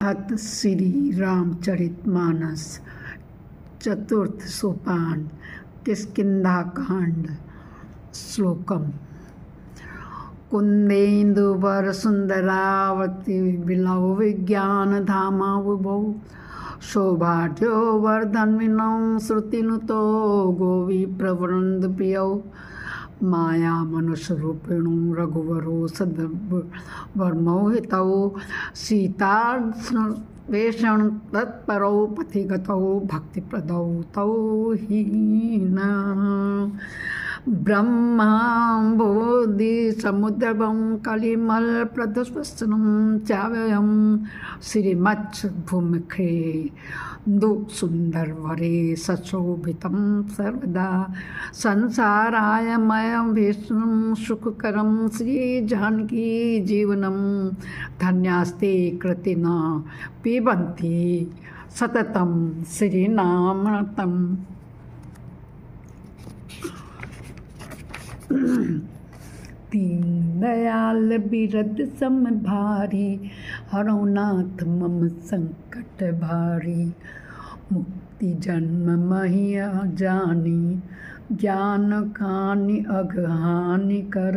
अथ श्री रामचरितमानस चतुर्थ सोपान किष्किंधाकांड। श्लोकम। कुंदेन्दुवर सुंदरावती विलौ विज्ञान धामा विभौ सौभाग्यो वर्धन्विनौ श्रुतिनुतो गोवी प्रवृंद प्रियौ माया मनुष्य रूपिणो रघुवरो सद्वर्मौ हितौ सीता वेषण तत्परौ पथिगतौ भक्तिप्रदौ तौ हीन ब्रह्माम्बोधि समुद्रवं कलिमल प्रदस्वसनं चाव्ययं श्रीमच्छ भूमिखे दु सुंदर वरे सशोभितं सर्वदा संसाराय मयं विष्णुं सुखकरं श्री जानकी जीवनं धन्यास्ते कृतिना पिबन्ति सततं श्रीनामृतम्। दीनदयाल बिरद सम भारी हरौ नाथ मम संकट भारी मुक्ति जन्म महिया जानी ज्ञान कानि अगहानि कर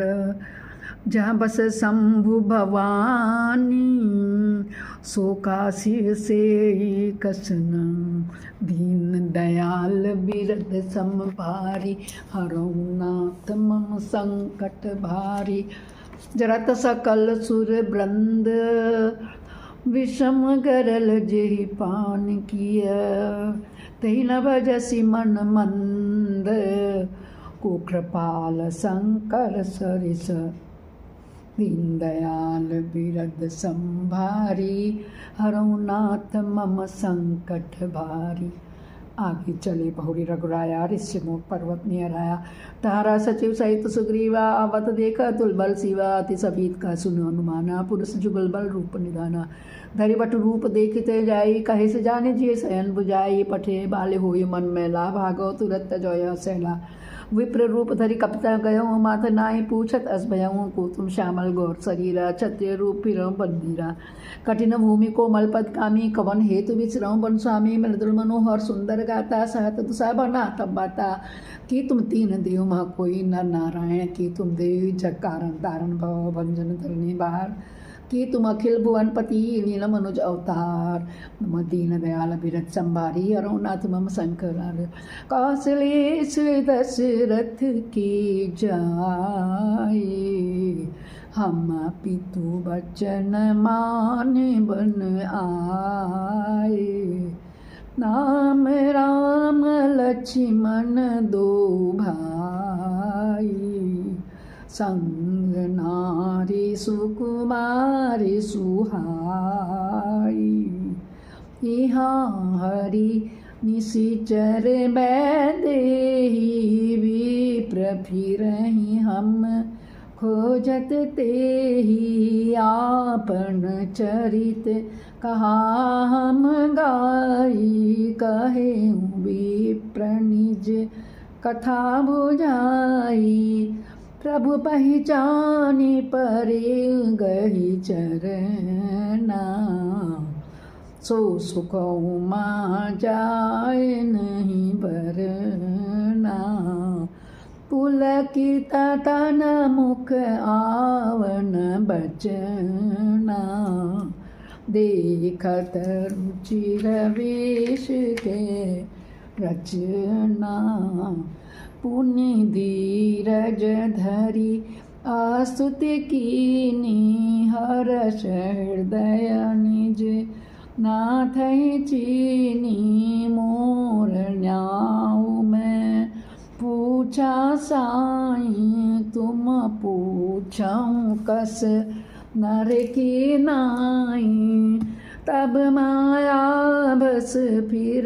जहाँ बस शंभु भवानी सो काशी से कसन दीन दयाल बिरद सम भारी हरौ नाथ मम संकट भारी जरत सकल सुर वृंद विषम गरल जेहि पान किय तहि न भजसि मन मंद को कृपाल शंकर सरिस दीन दयाल बिरद संभारी हरौ नाथ मम संकट भारी। आगे चले बहुरी रघुराया ऋषि मुख पर्वत नियर आया तारा सचिव सहित सुग्रीवा आवत देखा तुलबल शिवा अति सबीत का सुनो अनुमाना पुरुष जुगल बल रूप निधाना धरि बट रूप देखते जाई कहे से जाने जिये शयन बुझाई पठे बाले होय मन मैला भागो तुरत जय सैला विप्र रूप धरि कपिता गयो माथ नाई पूछत अस भयऊँ को तुम श्यामल गौर शरीरा क्षत्रिय रूप फिरौ बंदीरा कठिन भूमि को मलपद कामी कवन हेतु विचरौ बन स्वामी मृदुल मनोहर सुंदर गाता सहत दुसा बना तब बाता कि तुम तीन देव मह कोई नर नारायण की तुम देवी जग कारण तारण भव भंजन धरणी बाहर कि तुम अखिल भुवनपति लील मनुज अवतार नम दीन दयाल बिरद संभारी हरौ नाथ मम शंकर कौशलेश दशरथ की जाए हम पितु बचन मान बन आए नाम राम लक्ष्मण दो भाई संग नारी सुकुमारी सुहाई यहाँ हरि निशिचर बैदेही विप्र फिरहि हम खोजत तेहि आपन चरित कहा हम गाई कहे विप्र निज कथा बुझाई प्रभु पहचानी परे गही चरना सो सुखौ मा जाय नहीं बरना पुलकित तन मुख आवन बचना देखत रुचिर वेश के रचना पुनि धीरज धरि आस्तुति कीनी हर्ष हृदय निज नाथ चीनी मोर न्याऊ मैं पूछा साई तुम पूछऊँ कस नर की नाई तब माया बस फिर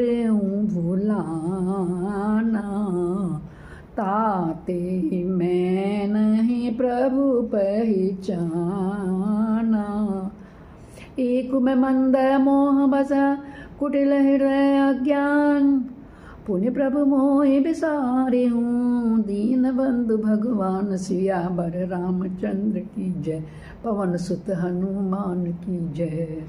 भुलाना ताते मैं नहीं प्रभु पहचाना एक में मंद मोह बसा कुटिल हृदय अज्ञान पुण्य प्रभु मोहि बिसारे हूँ दीन बंधु भगवान सियावर रामचंद्र की जय पवन सुत हनुमान की जय।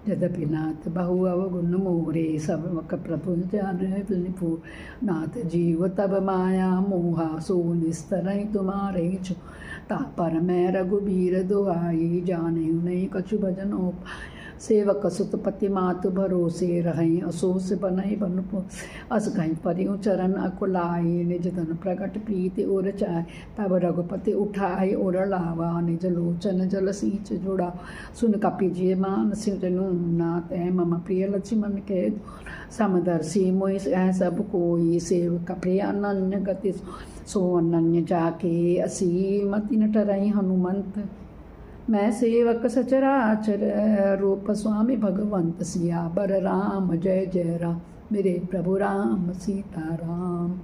यद्यपि नाथ बहु अवगुण मोरे, सब वक प्रभु जान निपुर। नाथ जीव तब माया मोहा, सो निस्तरई तुम्हारे छो। तापर मैं रघुबीर दुआई, जाने नहीं कछु भजनो। सेवक सुतपति मातु भरोसे, रहें असोस बनई बनुपो। अस कहीं परियों चरण अकुलाई, निज धन प्रकट प्रीति उर चाय। तब रघुपति उठाई उर लावा, निज लोचन जल सींच जुड़ा। सुन कपि मान सिरनु, नाथ मम प्रिय लक्ष्मण के। समदर्शी मोहि सब कोई, सेवक प्रिय अनन्य गति। सो अनन्य जाके असीमति न टरई हनुमंत। मैं सेवक सचराचर, रूप स्वामी भगवंत। सियावर राम जय जय राम, मेरे प्रभु राम सीताराम।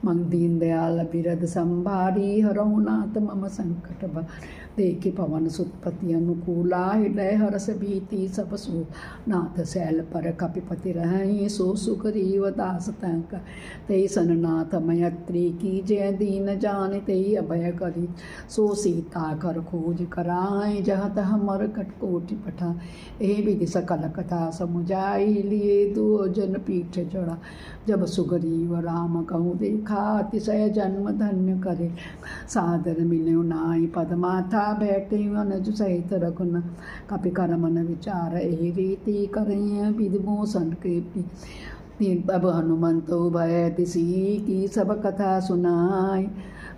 मंग दीन दयाल बिरद संभारी, हरहु नाथ मम संकट भार। देखि पवन सुतपति अनुकूला, हृदय हर्ष भीति सब सो। नाथ शैल पर कपिपति रहई, सो सुग्रीव दास तंक। तेई सन नाथ मयत्री की, जय दीन जान तेई अभय करी। सो सीता कर खोज कराए, जहाँ तह मरकट कोटि पठा। ए विधि सकल कथा समुझाई, लिए दो जन पीठ चढ़ा। जब सुग्रीव राम कहूँ देखा, अतिशय जन्म धन्य करे। सादर मिल्यो नाई पद माथा, बैठे अनुज सहित रघुन। कपि कर मन विचार, एहि रीति करें विधि मोसन कृपि। तब हनुमंत भय तिसी की, सब कथा सुनाई।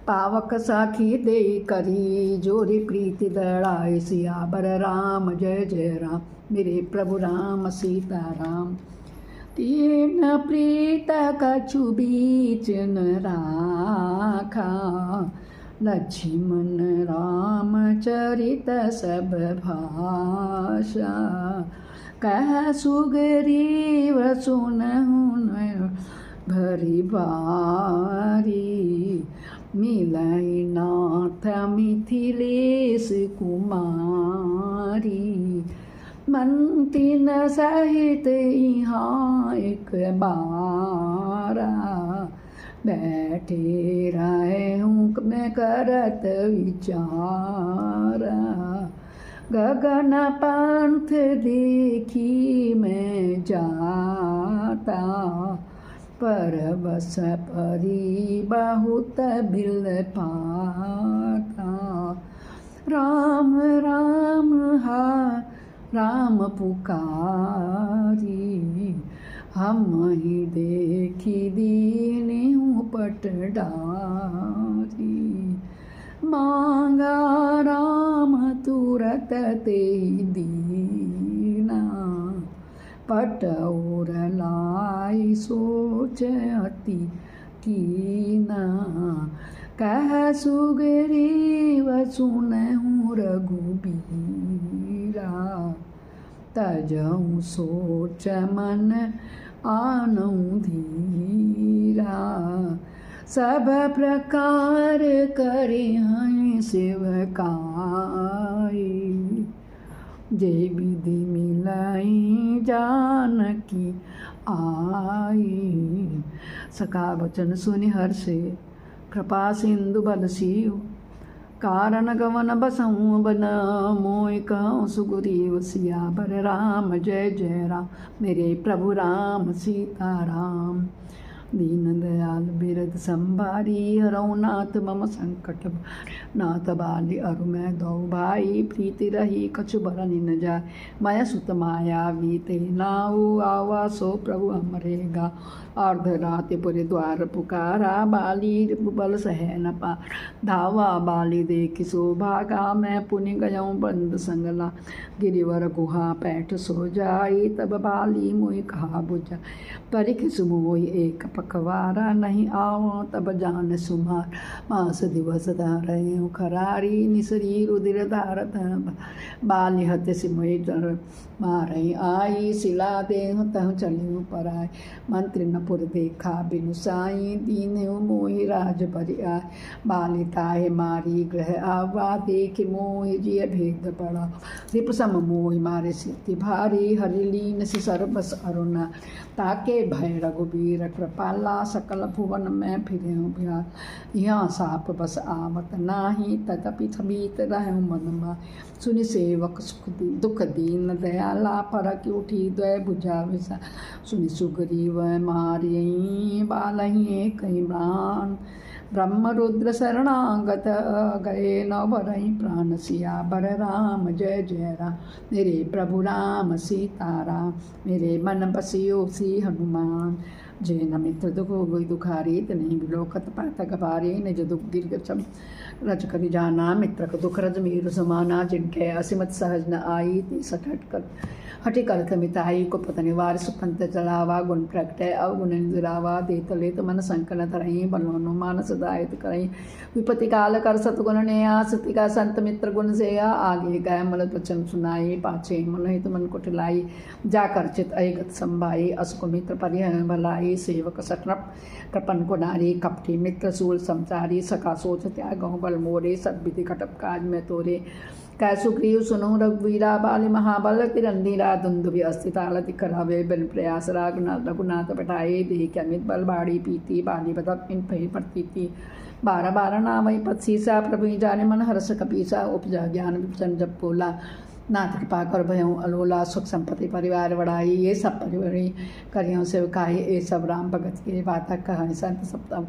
पावक साखी दे करी, जोरी प्रीति दड़ाई। सियावर राम जय जय राम, मेरे प्रभु राम सीताराम। तीन प्रीत कछु बीच न राखा, लक्ष्मण राम चरित सब भाषा। कह सुग्रीव सुनहुँ भरी बारी, मिलै नाथ मिथिलेश कुमारी। मंतिन सहित यहाँ एक बारा, बैठे रहे हूँ मैं करत विचारा। गगन पंथ देखी मैं जाता, परबस परी बहुत बिल पाता। राम राम हा राम पुकारी, हम ही देखी दीन पट डारी। मांगा राम तुरत ते दीना, पट और लाई सोच अति कीना। कह सुग्रीव सुनहुँ रघुबीरा, तजहु सोच मन आनहु धीरा। सब प्रकार करे हैं सेवकाई, जे विधि मिलाई जानकी आई। सखा वचन सुनि हर्षे, कृपा सिंधु बलसीव। कारण गवन बसहु बन, मोय कहूँ सुग्रीव। सियावर राम जय जय राम, मेरे प्रभु राम सीताराम। दीन दयाल बिरद संभारी, हरहु नाथ मम संकट भार। नाथ बाली अरु मैं दौ भाई, प्रीति रही कछु बरन न जाय। माया सुत मायावी ते नाऊ, आवा सो प्रभु हमरे गा। अर्धरात्रि द्वार पुकारा, बाली बल सह न पार। धावा बाली देखि सो भागा, मैं पुनि गयऊँ बंद संगला। गिरिवर गुहा पैठ सो जाई, तब बाली मोहि कहा बुझा। परिख सुमोहि एक पखवारा, नहीं आओ तब जान सुमार। मास दिवस धारय खरारी, निसरी रुधिर धारत। बाली हत सिमोहि मारई आई, शिला देह तह चलियो पराय। मंत्री नपुर देखा बिनु साई, दीन मोहि राज बरि आय। बाली ताहे मारी ग्रह आवा, देख मोहि जिय भेद पड़ा। रिप सम मोहि मारे सिद्धि भारी, हरि लीन सि सर्वस अरुणा। ताके भय रघुबीर कृपा पाला, सकल भुवन में फिरे बिहार। यहाँ साप बस आवत नाही, तदपि छबीत रहूँ मन। सुनि सेवक सुख दुख दीन दयाला, परख उठी द्वै भुजा विसा। सुनि सुग्रीव मारियई, बालहि कई प्राण। ब्रह्म रुद्र शरणागत, गए न भरई प्राण। सियावर राम जय जय राम, मेरे प्रभु राम सीताराम। मेरे मन बसियो सी हनुमान, जय न मित्र दुख होई दुखारी। नहीं बिलोकत पातक भारी, निज दुख दीर्घ सम रज करि जाना। मित्र का दुख रज मीरु समाना, जिनके असिमत सहज न आई। ती सठट कर हटि कलथ मिताई, को पत निवार सुपंत चलावा। गुण प्रगटय अवगुण निरावा, देत लेत मन संकन धरई। बलवनु मानस दायित करई, विपत्ति काल कर सतगुण नेया। सतिका संत मित्र गुण सेया, आगे गए मल वचन सुनाई। पाछे मनोहित मन कुटिलाई, जाकर चित अगत संभाई। असुक मित्र परिहर भलाई, सेवक सटनप कृपन को नारी। कपटी मित्र सूल समचारी, सका सोच त्यागौ बल मोरे। सद्विधि खटप काज में तोरे, कै सुग्रीव सुनो रघुवीरा। बाली महाबल तिरंदीरा, दुंदुभि अस्थिताल दिखरावे। बिन प्रयास राग रघुनाथ पठाए, देख अमित बल बाड़ी पीती। बाली बदप इन पही प्रतीति, बारह बारह नामई पद सीसा। प्रभु जाने मन हर्ष कपीसा, उपजा ज्ञान विपचन जब बोला। नाथ कृपा कर भयों अलोला, सुख संपत्ति परिवार बढ़ाई। ये सब परिवारी करियों से काई, ये सब राम भगत के बातक कहा। संत सप्तम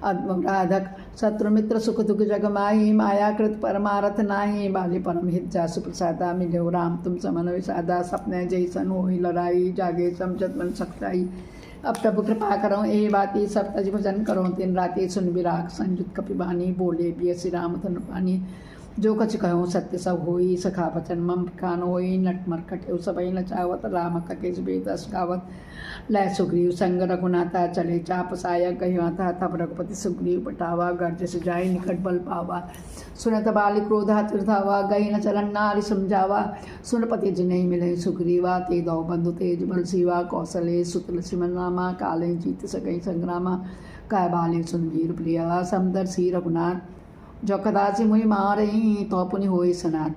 राधक, शत्रु मित्र सुख दुख जगमाही। माया कृत परमारथ नाही, बाली परम हित जासु प्रसादा। मिलो राम तुम समन विषादा, सपने जैसन होई लड़ाई। जागे समझत मन सकताई, अब प्रभु कृपा करो ए बाती। सब तज भजन करो दिन राति, सुन विराग संयुत कपिबानी। बोले पिय श्री राम धन पानी, जो कछ कहो सत्य सब होई। सखा वचन मम कान होई, नट मरकट सबई नचावत। राम ककेश बेदस गावत, लय सुग्रीव संग रघुनाथा। चले चाप सायक गहिवाता, तब रघुपति सुग्रीव पटावा। गर्ज से जाय निकट बल पावा, सुनत बाली क्रोधा तीर्थावा। गई न चलन नारी समझावा, सुनपति जिन्हें मिले सुग्रीवा। ते दौ बंधु तेज बल सीवा, कौशले सुत लक्ष्मण रामा। काले जीत सकई संग्रामा, काय बाले सुन वीर प्रिया। समदर्शी रघुनाथ, जो कदाचि मुहि मारही। तो पुनि होई सनाथ,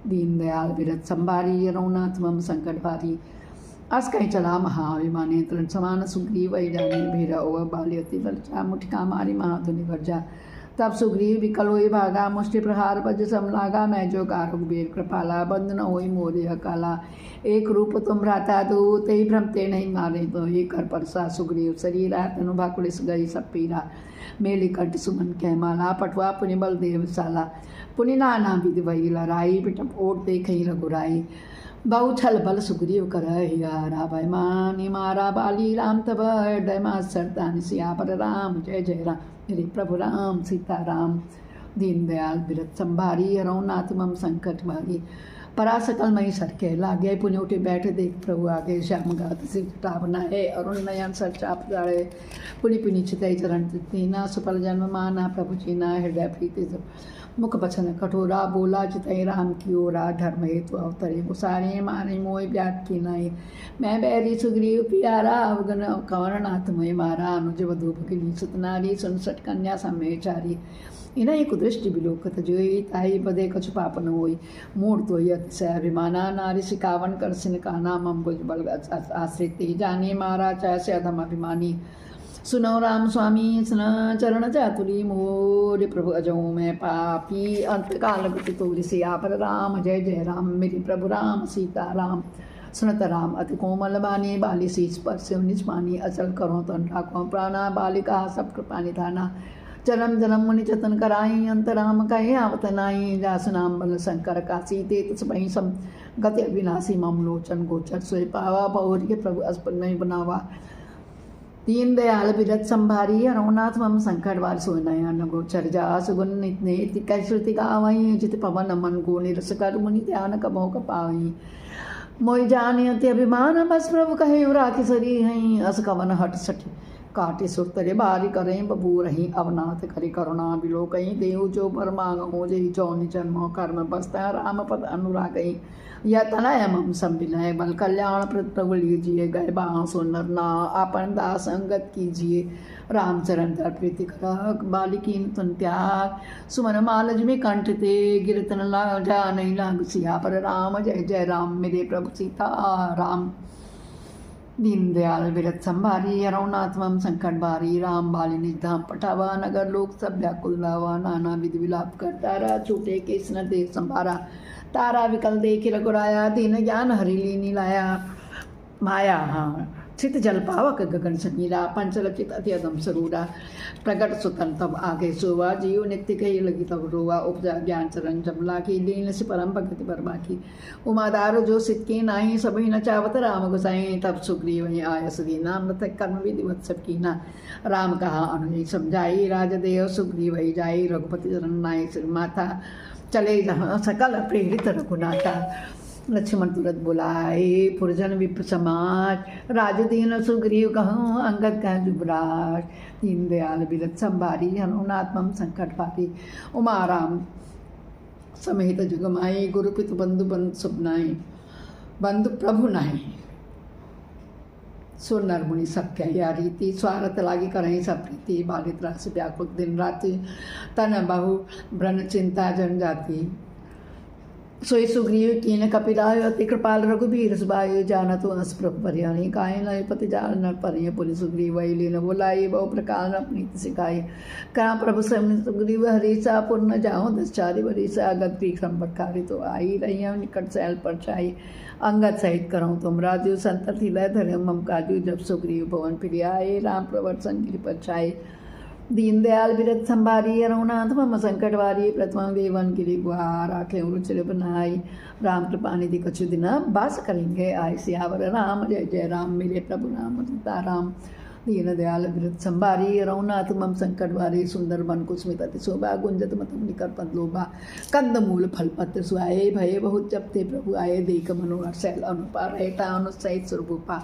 दीन दयाल विरत संभारी। रघुनाथ मम संकट भारी, अस कहीं चला महाअभिमानी। तृण समान सुग्रीव जाने, भीरा ओव बाली अति बलचा। मुठिका मारी महाधुनि गर्जा, तब सुग्रीव विकल होई भागा। मुष्टि प्रहार बज सम लागा, मैं जो गारुक बेर कृपाला। बंद न होई मोरे अकाला, एक रूप तुम भ्राता दो। ते भ्रमते नहीं मारे तो, ही कर परसा सुग्रीव शरीरा। तनु भाकुलिस गई सब पीरा, मेली कंठ सुमन कह माला। पटवा पुनि बल देव साला, पुनि नाना विधि वही लड़ाई। पिटप ओट देखई रघुराई, बहु छल बल सुग्रीव कर हियारा। भय मानि मारा बाली, राम तब हृदय मा सरदान। सियावर राम जय जय राम, मेरे प्रभु राम सीताराम। दीन दयाल विरत संभारी, रघुनाथ मम संकट भारी। परासकल मई सरके लागे, पुनि उठे बैठे देख प्रभु आगे। श्याम गात सिर टावना है, अरुण नयन सर चाप जाड़े। पुनि पुनि चितई चरण तीना, सुफल जन्म माना प्रभु चीना। हृदय प्रीति मुख बचन कठोरा, बोला चितई राम की ओरा। धर्म हेतु अवतरे मुसारे, मारे मोह व्याट की नाई। मैं बैरी सुग्रीव प्यारा, अवगन कंवरनाथ मोहि मारा। अनुज वधू भगिनी सुत नारी, सुन सट कन्या सम्मेचारी। इन्हें कुदृष्टि बिलोकत जोई, ताई बदे कछु पापन होई। मूढ़ तो अतिशय अभिमाना, नारी सिकावन कर सिन काना। मम बुझ बल आश्रित जाने, मारा चाय से अधम अभिमानी। सुनो राम स्वामी सुन चरण चातुरी, मोरे प्रभु अजो मैं पापी। अंतकाल गति तोरि सियावर राम जय जय राम, मेरे प्रभु राम सीता राम। सुनत राम अति कोमल बानी, बाली शीस पर से निज पानी। अचल करो तन राखो प्राणा, बालिका सब कृपा निधाना। जन्म जन्म मुनि जतन कराई, अंत राम कहे आवत नाई। जासु नाम बल शंकर काशी, ते तस बही सम गति अविनाशी। मम लोचन गोचर सोई पावा, बहुरी प्रभु अस्पद नहीं बनावा। दीन दयाल विरत संभारी, रघुनाथ मम संकट वार। सोई नयन गोचर जासु गुण नित कै श्रुति गावई। जित पवन मन को निरस कर, मुनि ध्यान कबो कपाई। मोहि जाने अति अभिमान, बस प्रभु कहे राखी सरी हई। अस कवन हट सठी, काटे सुर तरे बारी करें। बबू रही अवनाथ करी, करुणा बिलो कहीं। देव जो पर मांग हो, जही जौनि जन्म कर्म बसता। राम पद अनुरागई, या तनय मम संबिलय। बल कल्याण प्रद प्रभु लीजिए, गए बाँसो नर ना। आपन दास अंगत कीजिए, राम चरण दर प्रीति कर। बालिकीन तुन त्याग, सुमन मालज में कंठ ते। गिरतन ला जा नहीं लाग, सिया पर राम जय जय राम, मेरे प्रभु सीता राम। दीनदयाल विरत संभारी हरौनाथ मम संकट भारी राम बाली निज धाम पठावा नगर लोक सब व्याकुल लावा नाना विधि विलाप कर तारा छूटे केसन देख संभारा तारा विकल देख रघुराया दीन ज्ञान हरि लीनी लाया माया हाँ चित जल पावक गगन समीरा पंचलचित अति अदम सरूरा प्रकट सुतन तब आगे सोवा जीव नित्य कही लगी तब रोवा उपजा ज्ञान चरण जमला की लीन से परम भगति बर्मा की उमादार जो सिद्धि नाही सभी न चावत राम गुसाई तब सुग्रीव वही आयस दीना मृत कर्म विधिवत सब कीना राम कहा अनुजय समझाई राजदेव सुग्रीव वही जाई रघुपति चरण नाई सिर माथा चले जहाँ सकल प्रेरित रघुनाथा लक्ष्मण तुरंत बुलाए पुरजन विप्र समाज राजदीन सुग्रीव कहूँ अंगद कह जुबराज दीनदयाल विरत संभारी हनुनाथ मम संकट भारी उमा राम समेत जुगमाई गुरु पितु बंधु बंधु सुबनाई बंधु प्रभु नाही सुर नर मुनि सब कह रीति स्वार्थ लागी करें सब प्रीति बालित रास व्याकुल दिन राति तन बहु ब्रन चिंता जन जाति सोई सुग्रीव कीन कपिलाय अति कृपाल रघुबीर सुबाय जाना तो अस प्रभु परियाणी काहे लय पति जाल न परिय पुनि सुग्रीव वही लीन बोलाई बहु प्रकार न प्रीति सिखाई कहा प्रभु सुग्रीव हरीसा पूर्ण जाऊँ दसचारी वरीसा अगत पीख संबटकारी तो आई रही निकट सैल पर छाई अंगद सहित करऊँ तुम राजू संतति लय धरे मम काजू जब सुग्रीव भवन फिर आए राम प्रवर्तन गिरि पर छाए दीनदयाल विरत संभारी रघुनाथ मम संकट वारी प्रथम देवन गिरि गुहार आखे उचिर बनाई राम कृपा निधि कछु दिन बास करेंगे आय सियावर राम जय जय राम मेरे प्रभु राम सीता राम दीनदयाल विरत संभारी रघुनाथ मम संकट वारी सुंदर वन कुसुमित अति शोभा गुंजत मतम निकर पद लोभा कंद मूल फल पत्र सुहाए भय बहुत जपते प्रभु आए देख मनोहर शैल अनुपा रहता अनुसहित स्वरूपा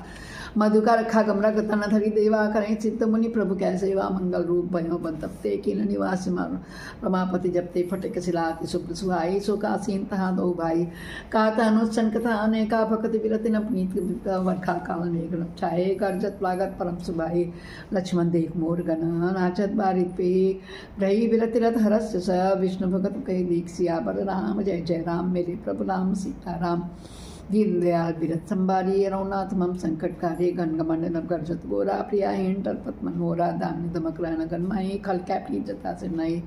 मधुकर खा गमरा तन धरी देवा करें चित्त मुनि प्रभु कै सेवा मंगल रूप भयो बंतपते किन निवास रमापति जपते फटक सिलाति शुक्र सुहाई सो कासीन तहा दो भाई काता अनुष्ठन कथा अनेका भक्ति विरति न पुनीत वर्षा काल मेघ छाए करजत लागत परम सुभाई लक्ष्मण देख मोर गण नाचत बारित पे रही विरति रथ हरस्य स विष्णु भगत कही दीख सियावर राम जय जय राम मेरे प्रभु राम सीता राम दीनदयाल विरत संभारी रघुनाथ मम संकट कार्य गणगमंडन गर्जत गोरा प्रिया हिंटर पद्मनोरा दानी दमक रहन गन्माई खल कैपी जता से नई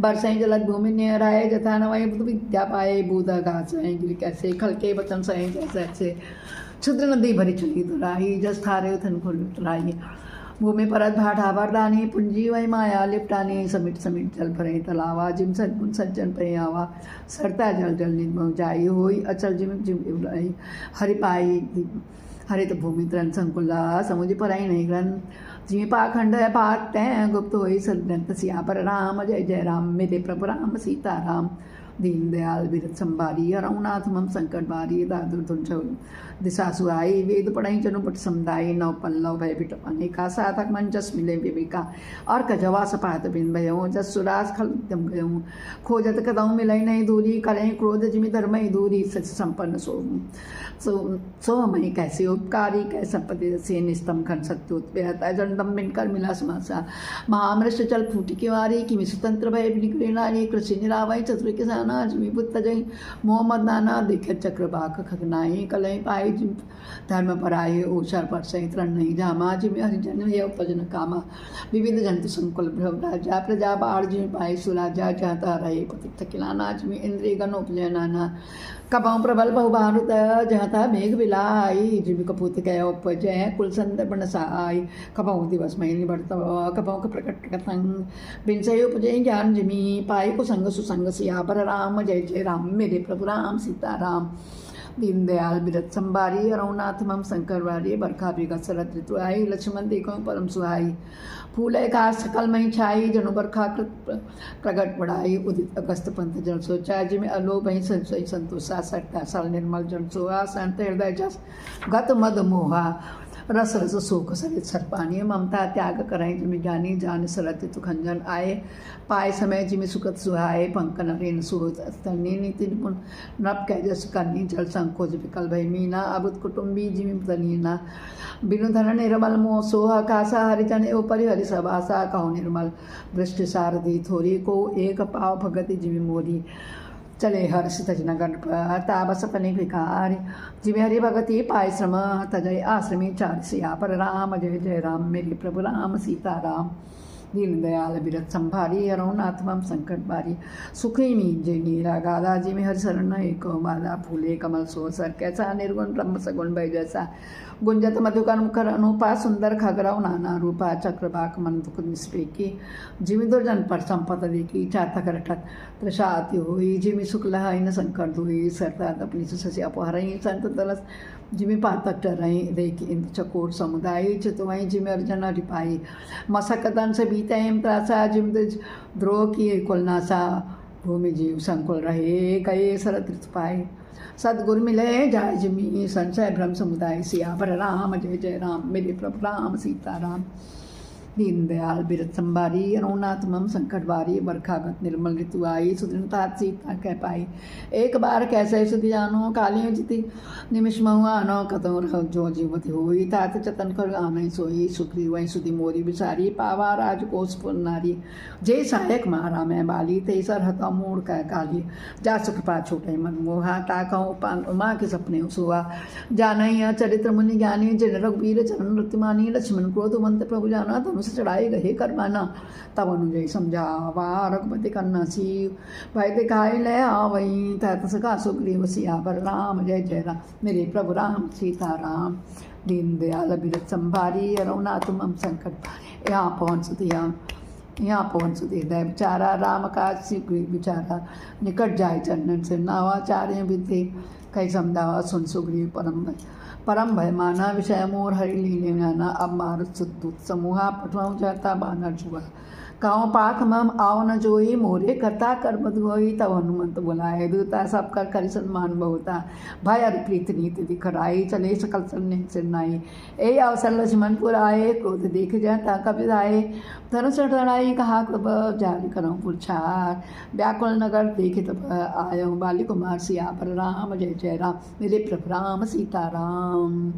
बरसाई जलद भूमि नेहराए जता नवाई बुद्ध विद्या पाए बूदा घास गिरी कैसे खल के वचन सहे जैसे ऐसे क्षुद्र नदी भरी चली तुराही जस थारे उथन खोल तुराई भूमि परत भाटा वरदानी पुंजी वही माया लिपटानी समिट समिट जल भरे तलावा जिम सदगुण सज्जन पे आवा सरता जल जल निधम जाई होई अचल जिम जिम हरि पाई हरित भूमि त्रन संकुला समुझ पराई नहीं ग्रंथ जिमी पाखंड है पात गुप्त होई सदग्रंथ सिया पर राम जय जय राम मेरे प्रभु राम सीता राम दीनदयाल विरत संभारी रघुनाथ मम संकट बारी दादुर धुन दिशा सुहाई वेद पढ़ाई जनु पट समुदाय नव पल्लव भय बिट अनेका साधक मंचस मिले विवेका और कजवा सपात बिन भयो जस सुरास खल दम गयो खोजत कदम मिलई नहीं दूरी करें क्रोध जिमि धर्म दूरी सच संपन्न सो मई कैसे उपकारी कै संपत्ति से निस्तम खन सत्योत्व्यता जन्म मिनकर मिला समासा महामृष्ट चल फूटी की वारी कि स्वतंत्र भय निकले नारी कृषि निरावय चतुर किसाना जिमि बुत जय मोहम्मद नाना दिखे चक्रबाक खगनाई कलई पाई जिम धर्म पराये ओषर पर सहित रण नहीं जामा जिमि हरिजन है उपजन कामा विविध जंतु संकुल भ्रम राजा प्रजा बाढ़ जिमि पाई सुराजा जाता रहे पतित खिलाना जिमि इंद्रिय गण उपजय नाना कपाऊ प्रबल बहुभानुत जहता मेघ बिलाई जिमि कपूत गय उपजय कुल संदर्पण सहाय कपाऊ दिवस महीने बढ़ता कपाऊ का प्रकट कथंग बिनसय उपजय ज्ञान जिमि पाई को संग सुसंग सियावर राम जय जय राम मेरे प्रभु राम सीता राम दीनदयाल विरत संभारी रघुनाथ मम संकर वारी बरखा बिगा शरद ऋतु आई लक्ष्मण देखो परम सुहाई फूल का सकल मही छाई जनु बरखा प्रगट बढ़ाई उदित अगस्त पंथ जन सोचा जिमें अलोभ ही संशय संतोषा सट्टा सल निर्मल जन सोहा संत हृदय जस गत मद मोहा रस रस शोक सरित सर्पानी ममता त्याग कराई जिमि ज्ञानी जान सरत तु खंजन आए पाए समय जिमि सुखत सुहाए पंक नरेन सुहोत स्तनी नीति निपुण नप कैजस कन्नी जल संकोच विकल भय मीना अबुत कुटुंबी जिमि तनीना बिनु धन निर्मल मोह सोहा कासा हरिजन एव परिहरि सभासा कहो निर्मल वृष्टि सारथी थोरी को एक पाव भगति जिमि मोरी चले हर्ष तज नगर ताबस पनि विकार जिवे हरि भगति पाय श्रम तजय आश्रमी चार सिया पर राम जय जय राम मेरे प्रभु राम सीता राम दीन दयाल बिरत संभारी हरौनाथ मम संकट बारी सुखी मीन जय नीरा गादा जी में हर शरण एक बाधा फूले कमल सोसर कैसा निर्गुण ब्रह्म सगुण भय जैसा गुंजत मधुकर मुखर अनुपा सुंदर खगरव नाना रूपा चक्रवाक मन दुख निष्पेकी जिमि दुर्जन पर संपत देखी चातक रटत त्रषाति हुई जिमि शुक्ल इन संकर दुई सरदार अपनी सुशि अपहरई संत दलस जिमि पातक टरई देखी इंद्र चकोर समुदाय चितवई जिमि अर्जन रिपाई मसक दंश बीतम त्रासा जिम द्रोह की कुलनासा भूमि जीव संकुल रहे गए शरद ऋतु पाए सदगुरु मिले जाय जिमी संशय भ्रम समुदाय सियावर राम जय जय राम मेरे प्रभु राम सीता राम दीन दयाल बिरत संबारी अरुणाथ मम संकट बारी बरखागत निर्मल ऋतु आई सुदृढ़ सीता कह पाई एक बार कैसे सुधि जानो कालियों जिति निमिष महुआ आनो कतो जो जीवति होई तात चतन कर आनई सोई सुग्री वही सुधि मोरी बिसारी पावा राज कोस नारी जय सहायक मारा मैं बाली तेसर हता मूड कह काली जा सुख पा छूटे मन मोहा ताकहूँ उमा के सपने सुहा जानई चरित्र मुनि ज्ञानी जिन रघुवीर चरण रतिमानी लक्ष्मण क्रोधवंत प्रभु जाना तुम चढ़ाए गए करवाना तब अनुजय समझावा रघुपति कन्ना सी भाई दिखाई ले आवई तत सका सुग्रीव सियावर राम जय जय राम मेरे प्रभु राम सीता राम दीन दयाल बिरत संभारी रघुनाथ मम संकट यहाँ पवन सुधी दय बेचारा राम का सुग्रीव बेचारा निकट जाय चरणन से नावाचार्य विद्य कई समझावा सुन सुग्रीव परम भय माना विषय मोर हरि लीले नाना अब मारुत सुदूत समूहा पठवाऊँ जाता बानर जुआ काँव पाख मम आओ न जोई मोरे करता कर बधुई तब हनुमंत बुलाए दूता सब कर करि सन्मान बहुता भय अरि प्रीत नीति दिखराई चले सकल सन्ने सिरनाई ए अवसर लक्ष्मणपुर आए क्रोध देख जाता कपि आए धनुष लड़ाई कहा कब जारी करऊँ पुरछार व्याकुल नगर देखे तब आयो बाली कुमार सिया पर राम जय जय राम मेरे प्रभु राम सीता राम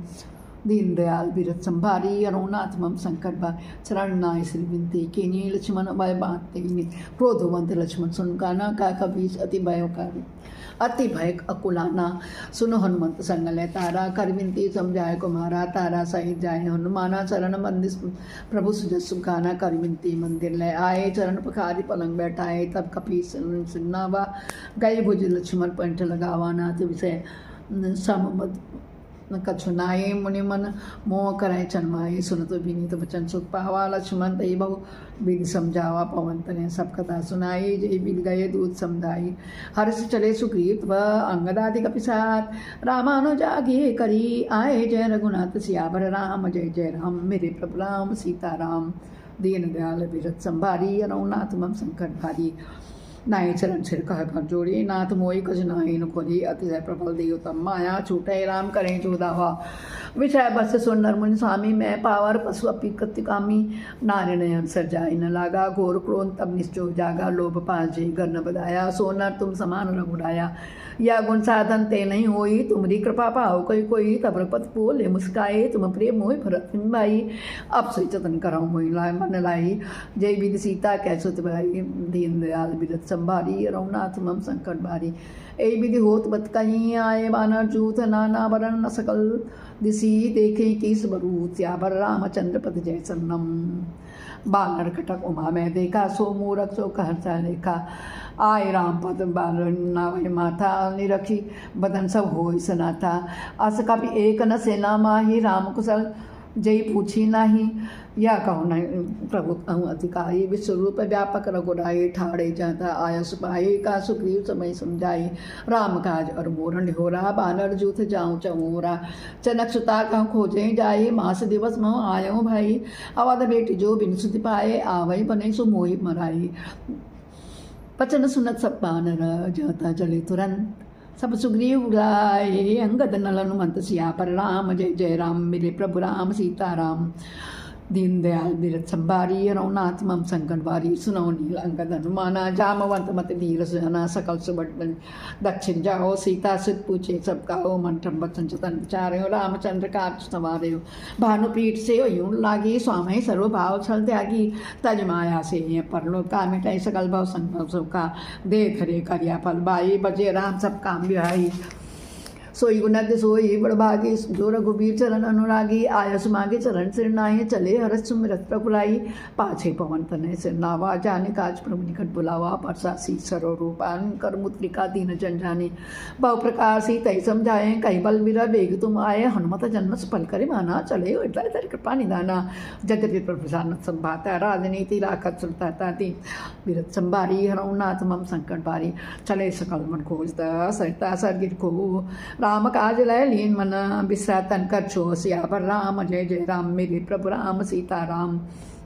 दीन दयाल बिरत संभारी अरुणाथ मम संकट बार शरण नाय श्री विनती केनी लक्ष्मण भय बांधते क्रोधवंत लक्ष्मण सुन गाना का कबीज अति भयकारी अति भय अकुलाना सुनो हनुमंत संग ले तारा कर विनती समझाए कुमारा तारा सहित जाए हनुमाना चरण मंदिर प्रभु सुजस सुखाना कर विनती मंदिर ले आए चरण पखारी पलंग बैठाए तब कपी सुन्नावा गए भुज लक्ष्मण पंठ लगावा नाथ विषय सममद कछुनाए मुनि मन मोह कराए चन्माए सुनत विनीत वचन सुख पावा लक्ष्मण तई बहु विधि समझावा पवन तने सब कथा सुनाई जय बिल गए दूत समझाई हर्ष चले सुग्रीव व अंगदादि कपिसात रामानुजागे करी आए जय रघुनाथ सियावर राम जय जय राम मेरे प्रभु राम सीता राम दीन दयाल बिरत संभारी रघुनाथ मम संकट भारी नाय चरण सिर कह कर जोड़ी नाथ मोई कछ नाई न खोली अतिशय प्रबल देव तम माया छूटे राम करें जो दावा विषय बस सुन नरमुनि स्वामी मैं पावर पशु अपी कत्तिकामी नारायण सर जाय न लागा घोर क्रोध तब निश्चो जागा लोभ पांचे घर न बधाया सोनर तुम समान रघुराया या गुण साधन ते नहीं होई तुम्हारी कृपा पाओ कोई तब रघुपति बोले मुस्काए तुम प्रेम मोहि भरत भाई अब से जतन कराऊँ मोहि लाय मन लाई जय विधि सीता कैसुत भाई दीन दयाल बिरत संभारी रघुनाथ मम संकट भारी ए विधि होत बत कहीं आए बानर जूथ नाना वरण न सकल दिसी देखे किस बरूत त्यावर रामचंद्र पद जय सन्नम बानर कटक उमा में देखा सो मूरख सो कहता देखा आय राम पद बानर नावय माथा निरखी बदन सब हो सनाथा अस कभी एक न सेना माही राम कुशल जय पूछी नाही या कहो नहीं प्रभु कहूँ अधिकारी विश्वरूप व्यापक रघुराई ठाड़े जाता आया सुपाई का सुग्रीव समय समझाई राम काज और मोरण हो रहा बानर जूथ जाऊँ चमोरा चनक सुता कहूँ खोजे जाए मास दिवस मोह आयो भाई अवध बेटी जो बिन सुधि पाए आवई बने सो मोहि मराई पचन सुनत सब बानर जाता चले तुरंत सब सुग्रीव गाए अंगद नल हनुमंत सिया पर राम जय जय राम मेरे प्रभु राम सीता राम दीनदयाल बिरथ संभारी रघुनाथ मम संकट भारी सुनो नील अंगद हनुमाना जामवंत मत वीर सुजना सकल सुबट दक्षिण जाओ सीता सुत पूछे सब गाओ मंत्रम वचन चतन विचारे रामचंद्र काज संवारे भानुपीठ से यूं लागी स्वामी सर्वभाव छल त्यागी तज माया से ये परलोक का मिटाई सकल भाव संभव का देख रे करिया फल बाई बजे राम सब काम बिहाई सोई गुणद सोई बड़भागी जो रघुबीर चरण अनुरागी आयस मागे चरण सिर नाये चले हरस सुमिरत प्रभुलाई पाछे पवन तनय सिर नावा जाने काज प्रभु निकट बुलावा परसासी सरो रूपान कर मुद्रिका दीन जन जाने बहु प्रकार सी तय समझाए कई बल बिरा वेग तुम आए हनुमत जन्म सफल करे माना चले इतना तेरी कृपा निदाना जगत प्रभुसान संभाता राजनीति राखत सुलताता दी बिरत संभारी हरौनाथ मम संकट भारी चले सकल मन खोजता सरिता सरगिर को राम काज लय लीन मन बिसरा तन कर छो सियावर राम जय जय राम मेरे प्रभु राम सीता राम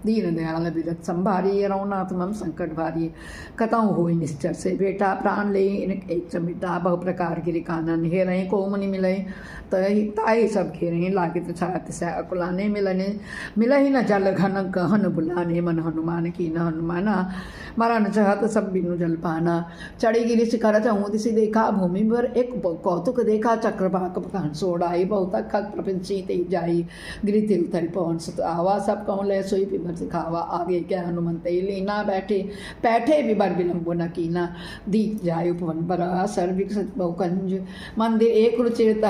दीन दयाल बिरथ संभारी रघुनाथ मम संकट भारी कतौ होई निश्चर से बेटा प्राण ले एक चमिता बहु प्रकार गिरि कानन हे रहे को मुनि मिले ताई सब घेरे लागे तो छात से अकुलाने मिलहि न जल घन कहन बुलाने मन हनुमान की न हनुमाना मरण चाहत सब बिनु जल पाना चढ़ी गिरि शिखर चहु दिशि देखा भूमि पर एक कौतुक देखा चक्रवाक कान सोड़ाई बहुत खग प्रपंची ते जाई गिरि ते उतरि पवन सुत आवा सब कहूँ ले सोई पिबर सिखावा आगे क्या हनुमंत लीना बैठे बैठे बिबर विलंबो न कीना दीप जाय उपवन पर सर विकसित बहुकंज मंदिर एक रुचिरत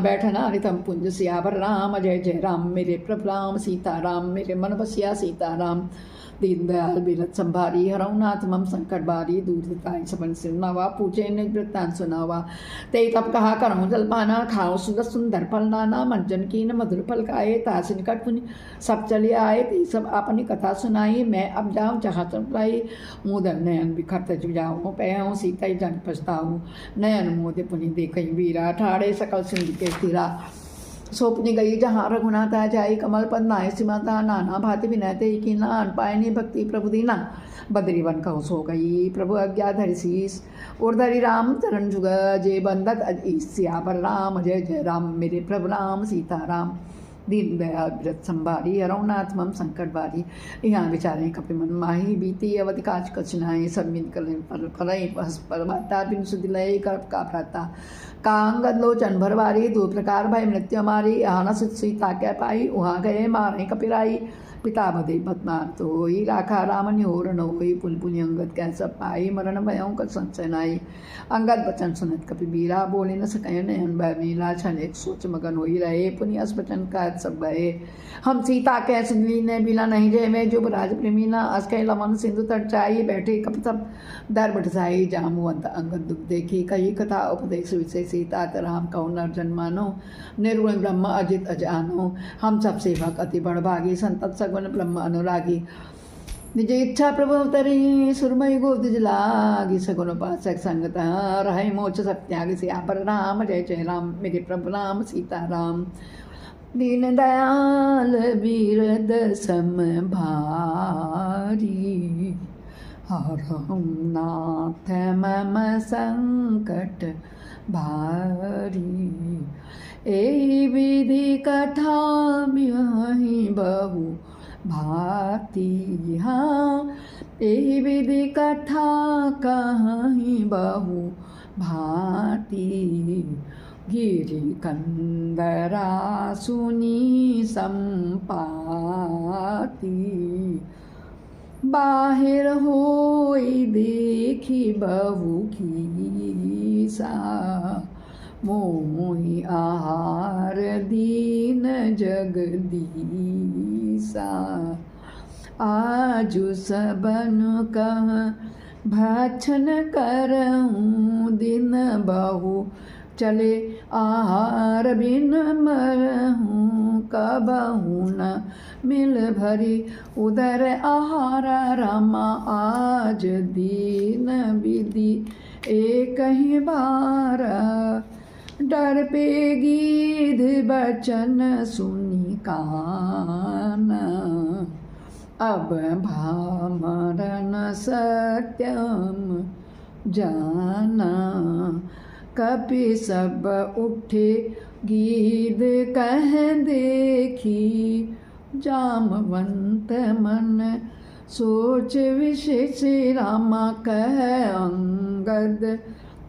बैठना रितम पुंज सियावर राम जय जय राम मेरे प्रभु राम सीता राम मेरे मन बसिया सीता राम दीनदयाल बिरथ संभारी हरौनाथ मम संकट बारी दूरताई सबन सिरनावा पूछे निज वृत्तांत सुनावा ते तब कहा करऊँ जलपाना खाओ सुंदर सुंदर फल नाना मंजन की न मधुर फल खाए तास निकट पुनि सब चले आए ते सब अपनी कथा सुनाई मैं अब जाऊँ जहाँ चलाई मुदर नयन बिखरत जाऊँ पहूँ सीता जन पछताऊँ नयन मोदे पुनि देख वीरा ठाड़े सकल सिंह के स्थिरा सौंपनी गई जहाँ रघुनाथ जाई कमल पद नाय सिमाता नाना भांति विनयते की नान पायनी भक्ति प्रभु दीना बदरी वन कहु सो गई प्रभु अज्ञा धरि शीस और धरि राम चरण जुग जे बंदत सियावर राम जय जय राम मेरे प्रभु राम सीता राम दीनदयाल बिरथ संभारी रघुनाथ मम संकट बारी यहाँ विचारें कपि मन माही बीती अवधि काज कचनाएं सब मिन कर फलई परमाता बिन सुदिलय कर का भ्राता कांगद लोचन भरवारी दो प्रकार भय मृत्यु हमारी यहाँ न सीता क्या पाई वहाँ गए मारे कपिराई पिता बदे पत्मार तो होई राखा राम निहोर न होई पुल पुनि अंगद कैसा पाई मरण भयों कर संशय नाई अंगद बचन सुनत कपि बीरा बोले न सके नयन भय मीला छन एक सोच मगन होई रहे पुनि अस बचन का सब गए हम सीता कै सुनली ने बिला नहीं जय में जुब राज प्रेमीना अस कह लमन सिंधु तट चाई बैठे कपि सब दर बटसाई जामुवंत अंगद दुख देखी कही कथा उपदेश विषय सीता राम कौ नर जन्मानो निर्गुण ब्रह्म अजित अजानो हम सब सेवक अति बड़भागी संतत सगुण ब्रह्म अनुरागी निज इच्छा प्रभु अवतरी सुरमय गोद लागी सगुण उपासक संगत रहे मोच सत्याग सियावर राम जय जय राम मेरे प्रभु राम सीता राम दीन दयाल बीरद सम भारी हरहु नाथ मम संकट भारी ए विधि कथा बिहि बहु भांति हाँ ए विधि कथा कहीं बहु भांति गिरि कंदरा सुनी संपाति बाहिर होई देखी बहु खीसा मोहि आहार दीन जगदीसा आजु सबन कह भक्षण करऊँ दिन बहु चले आहार बिन मरहूँ कबहू न मिल भरी उदर आहार रामा आज दीन विधि एक ही बार डर पे गीध बचन सुनी कान अब भामरन सत्यम जाना कपि सब उठे गीध कह देखी जामवंत मन सोच विशेष रामा कह अंगद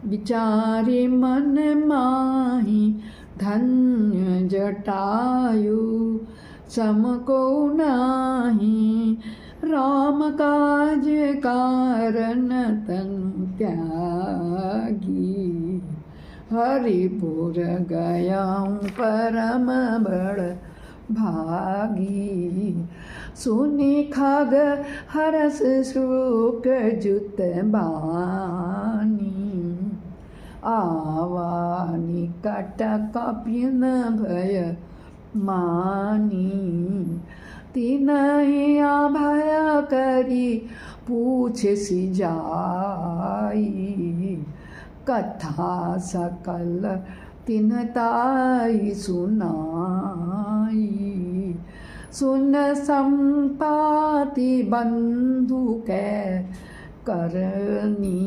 विचारी मन माही धन्य जटायु सम को नाही राम काज कारण तनु त्यागी हरिपुर गयाऊँ परम बड़ भागी सुनि खग हरस श्लोक जुत बानी आवा निकट कपिन भय मानी तिनहि अभय करी पूछ सी जाई कथा सकल तिन्हताई सुनाई सुन संपाति बंधु कै करनी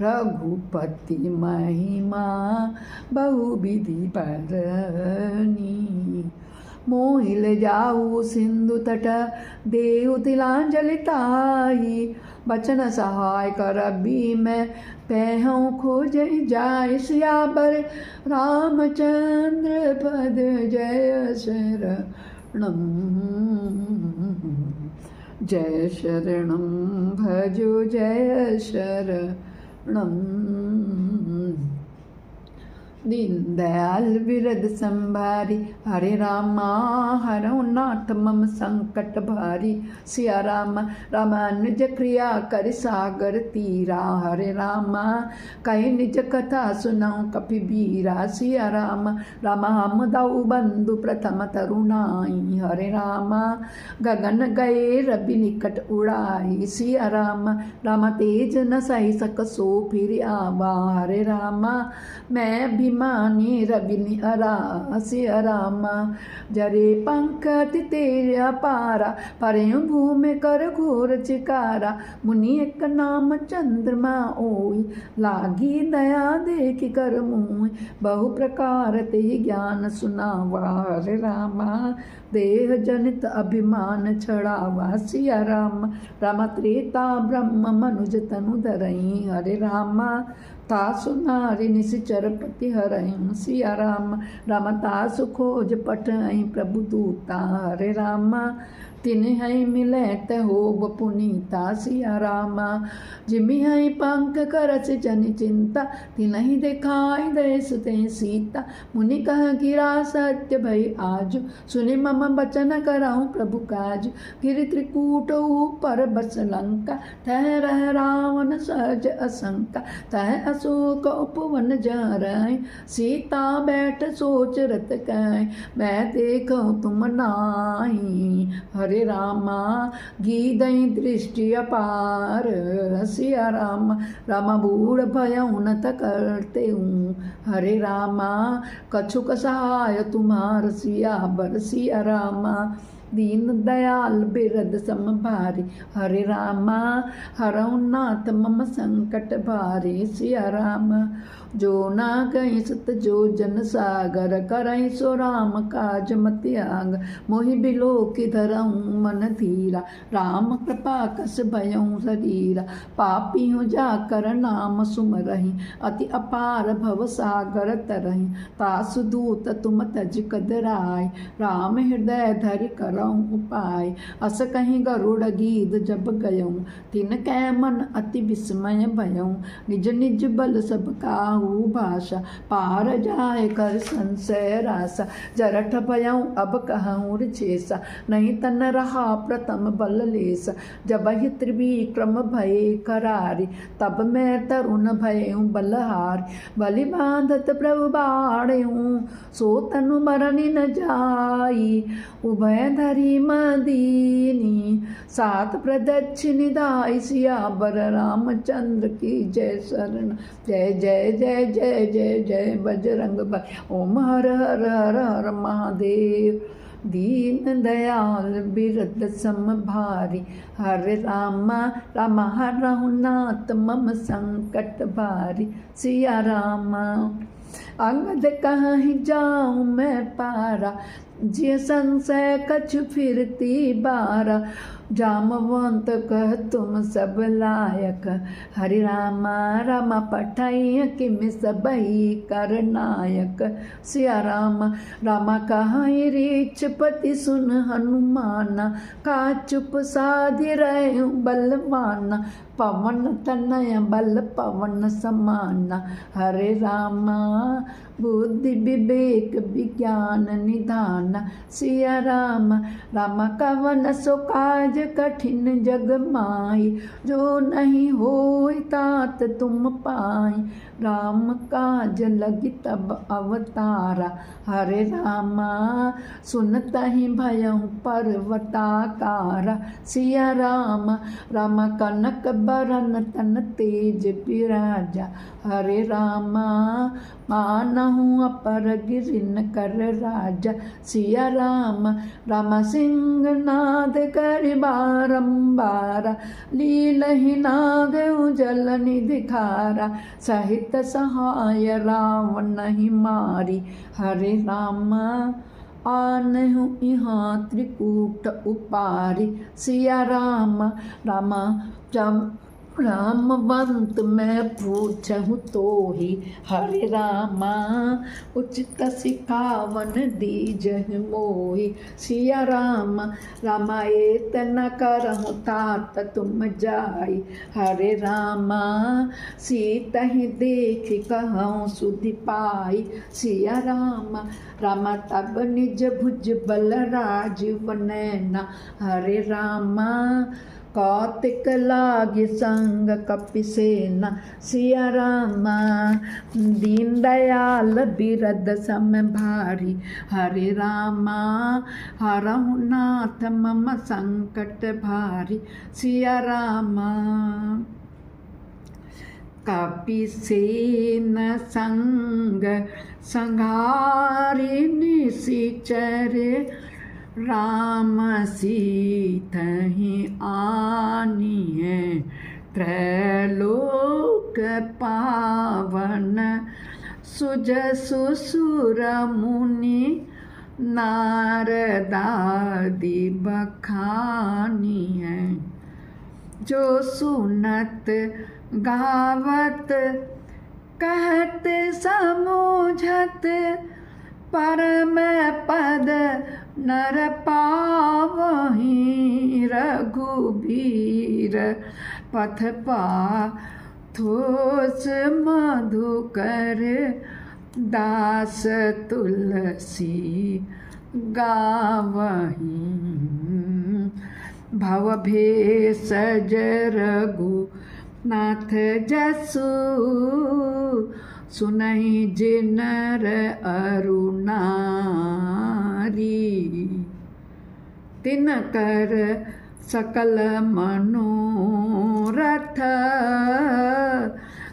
रघुपति महिमा बहुविधि बरनी मोहिल जाऊ सिंधु तट देव तिलांजलि ताई बचन सहाय कर भी मैं पैहूँ खोज जाय सियावर रामचंद्र पद जय शरणम जय शरणम भजो जय शरणम दीन दयाल विरद संभारी हरे रामा हरऊ नाथ मम संकट भारी सिया राम रामानुज क्रिया कर सागर तीरा हरे रामा कही निज कथा सुनाऊँ कपि बीरा सिया राम राम हम दाऊ बंधु प्रथम तरुणाई हरे रामा गगन गए रवि निकट उड़ाई सिया राम राम तेज न सही सक सो फिर आवा हरे रामा मैं भी मानी रवि अरा सिया रामा जरे पंख तेरा पारा परे भूमि कर घोर चिकारा मुनि एक नाम चंद्रमा ओई लागी दया देख कर मुँह बहु प्रकार ते ज्ञान सुनावा हरे रामा देह जनित अभिमान छड़ावा सिया राम राम त्रेता ब्रह्म मनुज तनु धरई हरे रामा तासु नारी निश्चर पति हरई सिया राम राम तासु खोज पठई प्रभु दूता हरे रामा तिन हई मिले तहोब पुनीता सिया रामा जिमि हई पंख करस जन चिंता तिन ही दिखाई दे सुते सीता मुनि कह गिरा सत्य भई आजु सुनि मम बचन कराऊँ प्रभु काज गिरि त्रिकूट ऊपर बस लंका तह रह रावण सहज असंका तह अशोक उपवन जरई सीता बैठ सोच रत कह मैं देखूँ तुम नाही हरे रामा गीदई दृष्टि अपार सिया राम राम बूढ़ भयउ नत करते हूँ हरे रामा कछुक सहाय तुम्हार सिया बर सिया रामा दीन दयाल बिरद समभारी हरे रामा हरऊ नाथ मम संकट भारी सिया राम जो ना कहीं सत जो जन सागर करई सो राम काज मत्याग मोहि बिलो की धरऊँ मन धीरा राम कृपा कस भयऊँ शरीरा पापी हूँ जाकर नाम सुमरहि अति अपार भव सागर तरहि तासु दूत तुम तज कदराय राम हृदय धरि करऊँ उपाय अस कहीं गरुड़ गीत जब गयऊँ तिन कै मन अति विस्मय भयऊँ निज निज बल सब काहू भाषा पार जाए कर संशय रासा जरठ भयऊँ अब कहूँ रिछेसा नहीं तन रहा प्रथम बल लेसा जब ही त्रिविक्रम भये करारी तब मैं तरुण भयऊँ बलहार बलि बांधत प्रभु बाढ़ऊँ सो तनु मरनि न जाई उभय धरी मदीनी सात प्रदक्षिणी दाई सियावर रामचंद्र की जय शरण जय जय जय जय जय जय बजरंग बली ओम हर हर हर हर महादेव दीन दयाल बिरद समभारी हरे रामा राम हरहु नाथ मम संकट भारी सिया रामा अंगद कहीं जाऊँ मैं पारा जिय संशय कछु फिरती बारा, जामवंत कह तुम सब लायक। हरि रामा रामा पठाई किम सबही कर नायक। सिया राम रामा कहाई रीछ पति सुन हनुमाना, का चुप साधि रहे बलवाना, पवन तनय बल पवन समाना। हरे रामा बुद्धि विवेक विज्ञान निधान। सिया राम राम कवन सो काज कठिन जग माई, जो नहीं होई तात तुम पाई। राम काज लगी तब अवतारा, हरे रामा सुनतहि भयउ पर्वताकारा। सिया राम राम कनक बरन तन तेज बिराजा, हरे रामा मानहु अपर गिरिन कर राजा। सिया राम राम सिंह नाद कर बारंबारा, लीलहि नाग जल निधि खारा। सहित सहाय रावण ही मारी, हरे राम आनहु यहाँ त्रिकूट उपारी। सिया राम राम जब रामवंत मैं पूछहु तो ही, हरे रामा उचित सिखावन दीजहि मोहि। सिया राम रामा एत न करहु तात तुम जाई, हरे रामा सीता ही देख कहूँ सुधि पाई। सिया राम रामा तब निज भुज बल राजीव नैना, हरे रामा कौतिक लागे संग कपिसेना। सिया रामा दीन दयाल बिरद सम भारी, हरे रामा हरहु नाथ मम संकट भारी। सिया रामा कपिसेन संग संहारी निशिचर, राम सीतहि आनिए त्रैलोक पावन। सुजसु सुर मुनि नारदादि बखानिए, जो सुनत गावत कहत समझत, परम पद नर पावहीं। रघुबीर पथ पाथोस मधुकर, दास तुलसी गावहीं। भवभेषज रघुनाथ जसु, सुनहि जिनर अरु नारी। तिनकर सकल मनोरथ,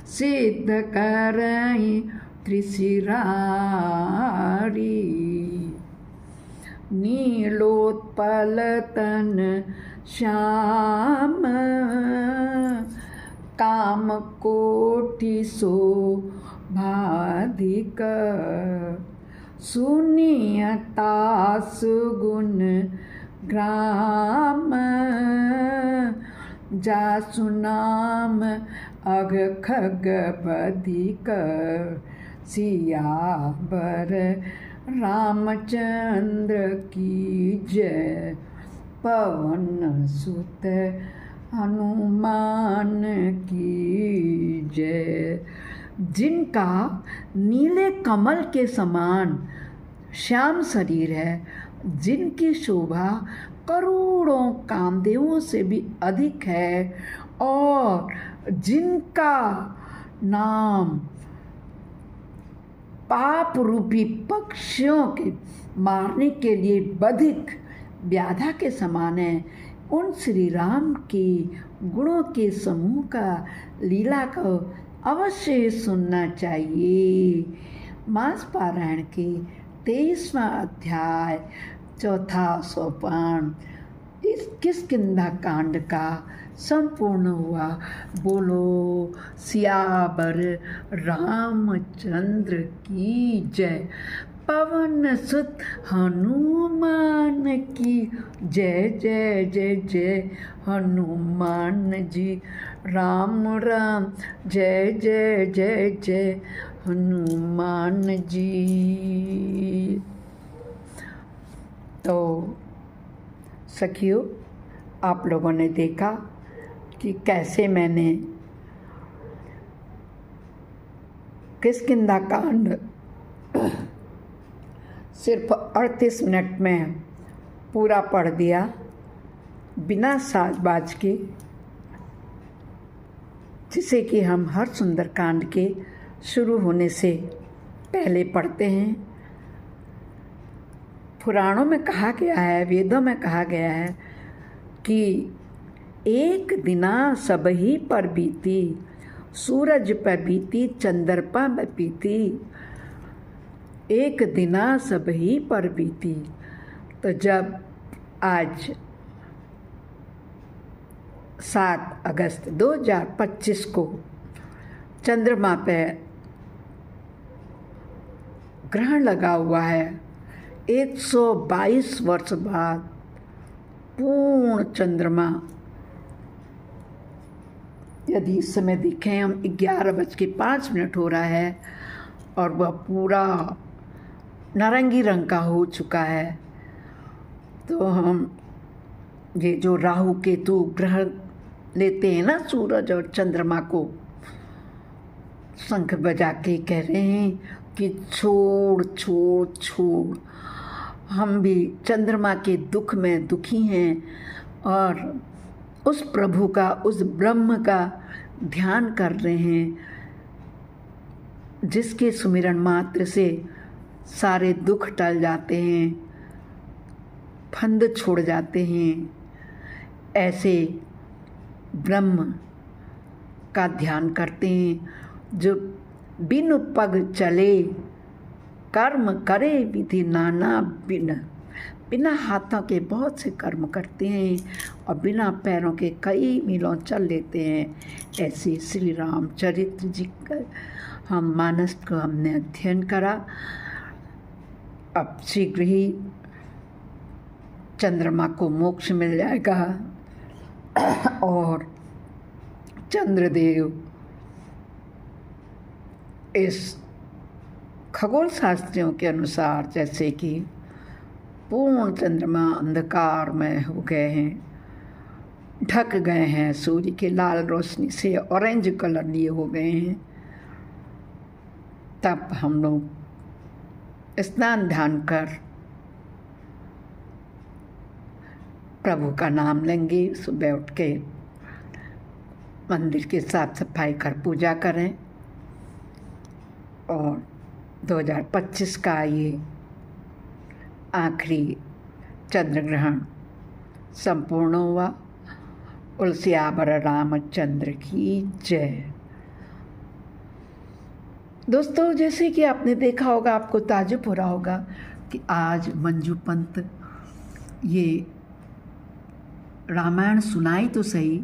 सिद्ध करहि त्रिशिरारी। नीलोत्पल तन श्याम, काम कोटि शोभाधिक। सुनियता सुगुण ग्राम, जासु नाम अघ खग बधिक। सियावर रामचंद्र की जय, पवन सुत हनुमान की जय। जिनका नीले कमल के समान श्याम शरीर है, जिनकी शोभा करोड़ों कामदेवों से भी अधिक है, और जिनका नाम पाप रूपी पक्षियों के मारने के लिए बधिक व्याधा के समान है, उन श्री राम के गुणों के समूह का लीला को अवश्य सुनना चाहिए। मास पारायण के 23वां अध्याय 4था सोपान इस किष्किंधा कांड का संपूर्ण हुआ। बोलो सियावर रामचंद्र की जय। पवन सुत हनुमान की जय जय जय जय हनुमान जी। राम राम जय जय जय जय हनुमान जी। तो सखियों, आप लोगों ने देखा कि कैसे मैंने किष्किंधा कांड सिर्फ 38 मिनट में पूरा पढ़ दिया, बिना साज बाज के, जिसे कि हम हर सुंदरकांड के शुरू होने से पहले पढ़ते हैं। पुराणों में कहा गया है, वेदों में कहा गया है कि एक दिना सबही पर बीती, सूरज पर बीती, चंद्रमा पर बीती, एक दिना सबही पर बीती। तो जब आज 7 अगस्त 2025 को चंद्रमा पे ग्रहण लगा हुआ है, 122 वर्ष बाद पूर्ण चंद्रमा, यदि इस समय देखें हम 11:05 हो रहा है और वह पूरा नारंगी रंग का हो चुका है। तो हम ये जो राहु केतु ग्रहण लेते हैं ना, सूरज और चंद्रमा को शंख बजा के कह रहे हैं कि छोड़ छोड़ छोड़, हम भी चंद्रमा के दुख में दुखी हैं और उस प्रभु का, उस ब्रह्म का ध्यान कर रहे हैं, जिसके सुमिरन मात्र से सारे दुख टल जाते हैं, फंद छोड़ जाते हैं। ऐसे ब्रह्म का ध्यान करते हैं जो बिन पग चले, कर्म करे विधि नाना बिन, बिना हाथों के बहुत से कर्म करते हैं और बिना पैरों के कई मीलों चल लेते हैं। ऐसे श्री रामचरित्र जी का हम मानस को हमने अध्ययन करा। अब शीघ्र ही चंद्रमा को मोक्ष मिल जाएगा और चंद्रदेव इस खगोल शास्त्रियों के अनुसार जैसे कि पूर्ण चंद्रमा अंधकार में हो गए हैं, ढक गए हैं, सूर्य के लाल रोशनी से ऑरेंज कलर लिए हो गए हैं, तब हम लोग स्नान ध्यान कर प्रभु का नाम लेंगे। सुबह उठ के मंदिर की साफ सफाई कर पूजा करें और 2025 का ये आखिरी चंद्र ग्रहण संपूर्ण हुआ। तुलसियावर रामचंद्र की जय। दोस्तों, जैसे कि आपने देखा होगा, आपको ताज्जुब हो रहा होगा कि आज मंजू पंत ये रामायण सुनाई तो सही,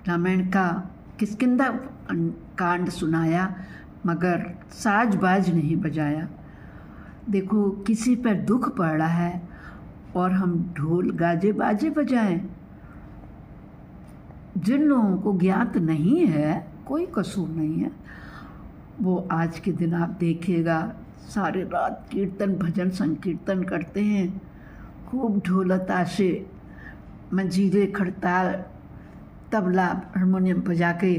रामायण का किष्किंधा कांड सुनाया मगर साज बाज नहीं बजाया। देखो, किसी पर दुख पड़ रहा है और हम ढोल गाजे बाजे बजाएं। जिन लोगों को ज्ञात नहीं है, कोई कसूर नहीं है, वो आज के दिन आप देखिएगा सारे रात कीर्तन भजन संकीर्तन करते हैं, खूब ढोल ताशे मंजीरे खड़ताल तबला हारमोनियम बजा के।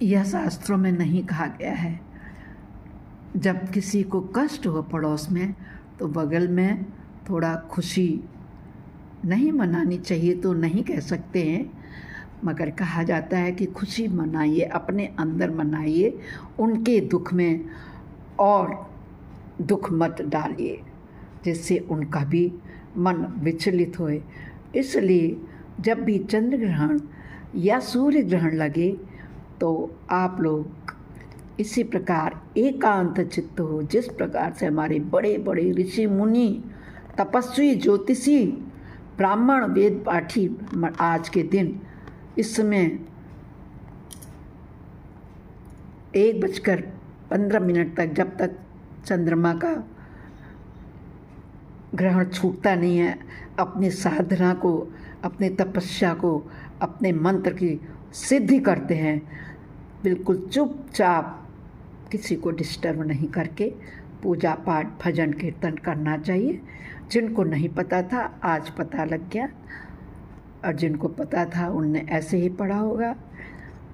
यह शास्त्रों में नहीं कहा गया है। जब किसी को कष्ट हो पड़ोस में तो बगल में थोड़ा खुशी नहीं मनानी चाहिए तो नहीं कह सकते हैं, मगर कहा जाता है कि खुशी मनाइए, अपने अंदर मनाइए, उनके दुख में और दुख मत डालिए जिससे उनका भी मन विचलित होए। इसलिए जब भी चंद्र ग्रहण या सूर्य ग्रहण लगे तो आप लोग इसी प्रकार एकांत चित्त हो, जिस प्रकार से हमारे बड़े बड़े ऋषि मुनि तपस्वी ज्योतिषी ब्राह्मण वेद पाठी आज के दिन इस समय 1 15 मिनट तक, जब तक चंद्रमा का ग्रहण छूटता नहीं है, अपनी साधना को, अपनी तपस्या को, अपने मंत्र की सिद्धि करते हैं। बिल्कुल चुपचाप, किसी को डिस्टर्ब नहीं करके पूजा पाठ भजन कीर्तन करना चाहिए। जिनको नहीं पता था आज पता लग गया, और जिनको पता था उनने ऐसे ही पढ़ा होगा।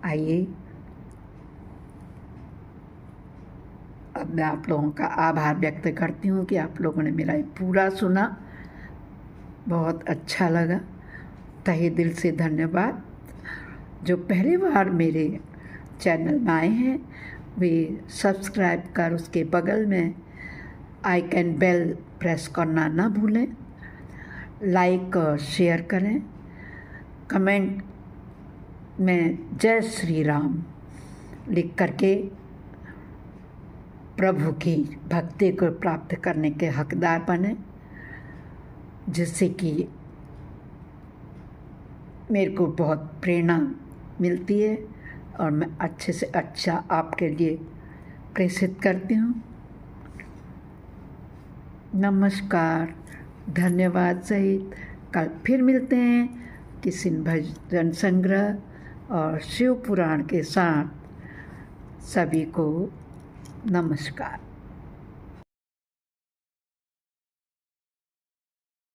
आइए, अब मैं आप लोगों का आभार व्यक्त करती हूँ कि आप लोगों ने मेरा ये पूरा सुना, बहुत अच्छा लगा। तहे दिल से धन्यवाद। जो पहली बार मेरे चैनल में आए हैं वे सब्सक्राइब कर उसके बगल में आइकन बेल प्रेस करना ना भूलें। लाइक और शेयर करें। कमेंट में जय श्री राम लिख करके प्रभु की भक्ति को प्राप्त करने के हकदार बने, जिससे कि मेरे को बहुत प्रेरणा मिलती है और मैं अच्छे से अच्छा आपके लिए प्रेषित करती हूँ। नमस्कार, धन्यवाद सहित कल फिर मिलते हैं किसी भजन संग्रह और शिव पुराण के साथ। सभी को नमस्कार।